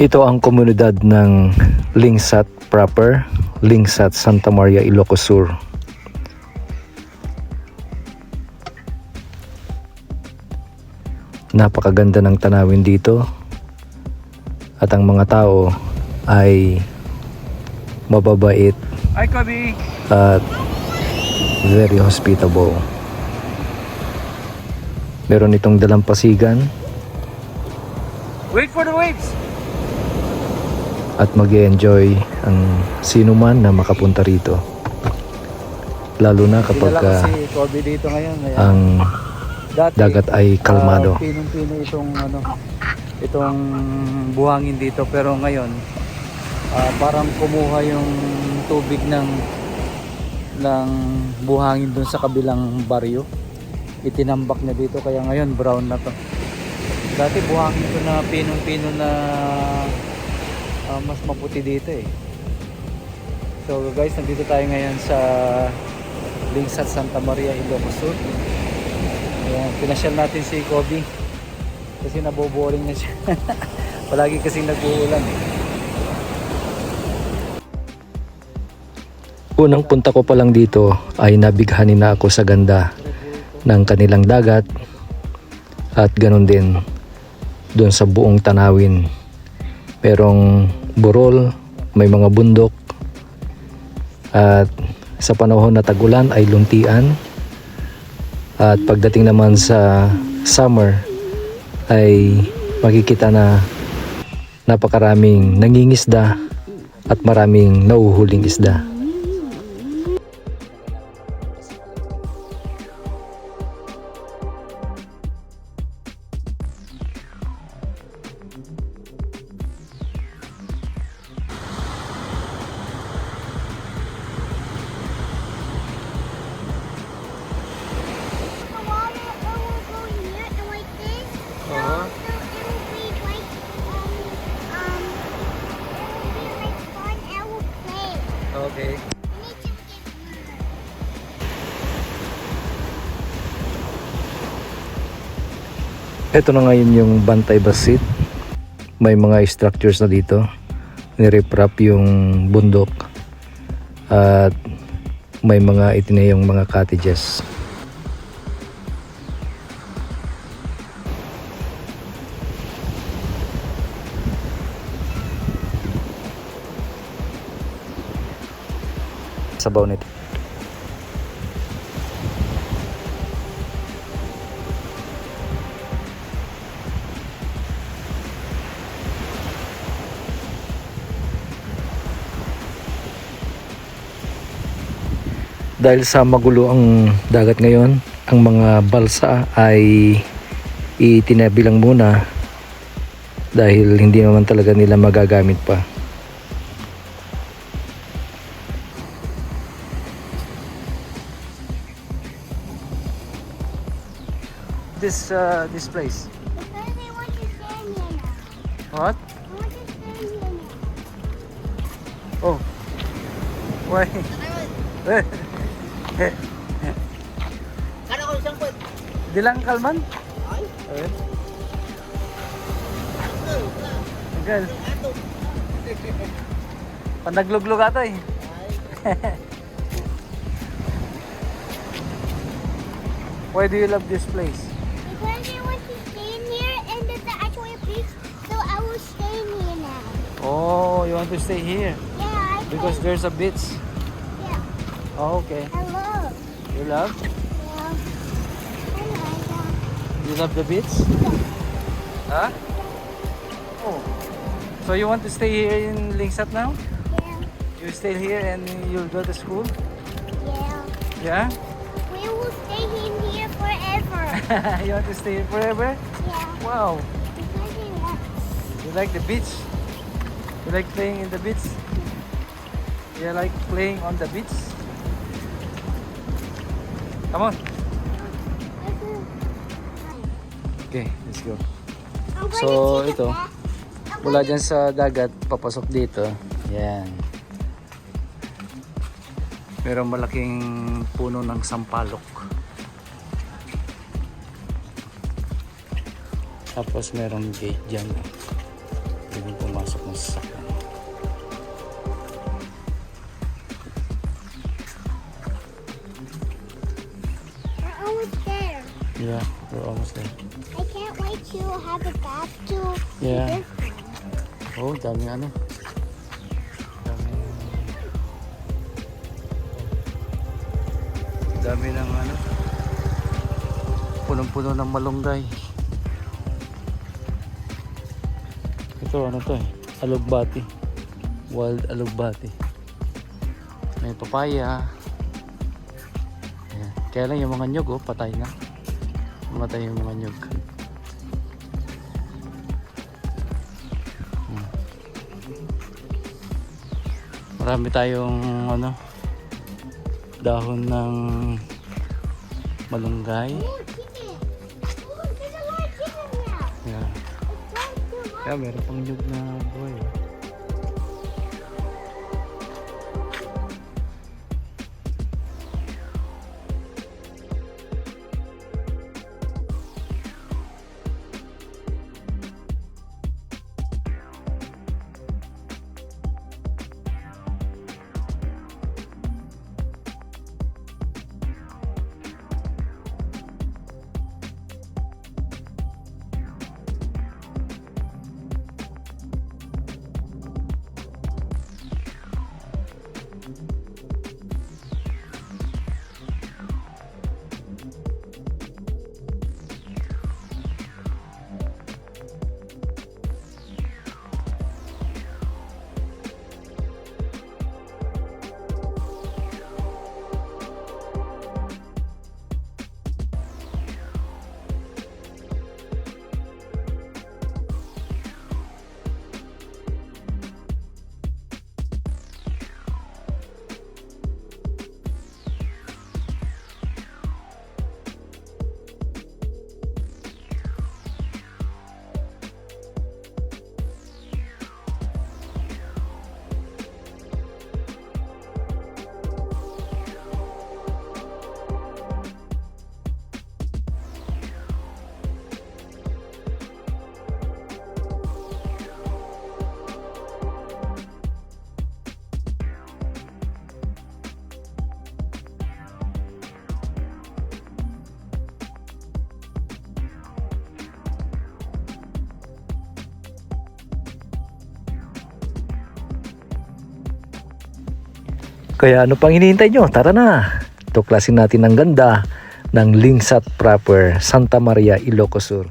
Ito ang komunidad ng Lingsat proper, Lingsat Santa Maria, Ilocos Sur. Napakaganda ng tanawin dito at ang mga tao ay mababait at very hospitable. Meron itong dalampasigan. Wait for the waves! At mag-enjoy ang sino man na makapunta rito. Lalo na kapag si Kobe dito ngayon. ang dagat ay kalmado. Pinong-pino itong buhangin dito, pero ngayon parang kumuha yung tubig ng buhangin dun sa kabilang baryo. Itinambak na dito, kaya ngayon brown na to. Dati buhangin ito na pinong-pino na mas maputi dito eh. So guys, nandito tayo ngayon sa Lingsat Santa Maria, Ilocos Sur. Ayan, pinasyal natin si Kobe kasi naboboring na siya. Palagi kasing nag-uulan eh. Unang punta ko pa lang dito ay nabighanin na ako sa ganda ng kanilang dagat at ganun din doon sa buong tanawin. Merong burol, may mga bundok, at sa panahon na tag-ulan ay luntian, at pagdating naman sa summer ay makikita na napakaraming nangingisda at maraming nauhuling isda. Okay. Ito na ngayon yung Bantay Basit. May mga structures na dito. Niriprap yung bundok at may mga itinayong mga cottages. Sabaw nito. Dahil sa magulo ang dagat ngayon, ang mga balsa ay itinabi lang muna dahil hindi naman talaga nila magagamit pa. This place. Because I want to stand here now. What? I want to stand here now. Oh. Why? Kala ko isang kwet. Di lang kalman? Ay, Okay. Girl. Pandagluglo ka to eh. Why do you love this place? Because I want to stand here and there's actually a beach, so I will stand here now. Oh, you want to stay here Yeah, I because can. there's a beach. Yeah, Oh, okay. I love. You love? Yeah. I like that. You love the beach? Huh? Oh. So you want to stay here in Lingsat now? Yeah, You stay here and you'll go to school? yeah. Yeah? We will stay in here forever. You want to stay here forever? Yeah, Wow. because I want. You like the beach? You like playing in the beach? You like playing on the beach? Come on. Okay, let's go. I'm going So, to take ito, a bath. I'm mula dyan sa dagat, papasok dito. Yan. Merong malaking puno ng sampalok. Tapos merong gate dyan. pwedeng pumasok ng sasakyan. We're almost there. Yeah, we're almost there. I can't wait to have a bath to Yeah. this. Oh, daming ano. Dami ng ano. Punong-puno ng malunggay. Ito ano to eh. Alugbati. Wild alugbati. May papaya. Ayan. Kaya lang yung mga nyug oh, patay na. Mamatay yung mga nyug. Marami tayong ano, dahon ng malunggay. Oh, chicken. Oh, there's a lot of chicken now. Yeah. It's going to Kaya meron pang nyug na buhay. Kaya ano pang hinihintay nyo? Tara na! Tuklasin natin ang ganda ng Lingsat proper, Santa Maria, Ilocos Sur.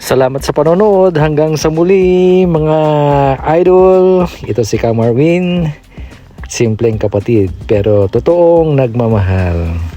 Salamat sa panonood. Hanggang sa muli mga idol. Ito si Kamarwin. Simpleng kapatid pero totoong nagmamahal.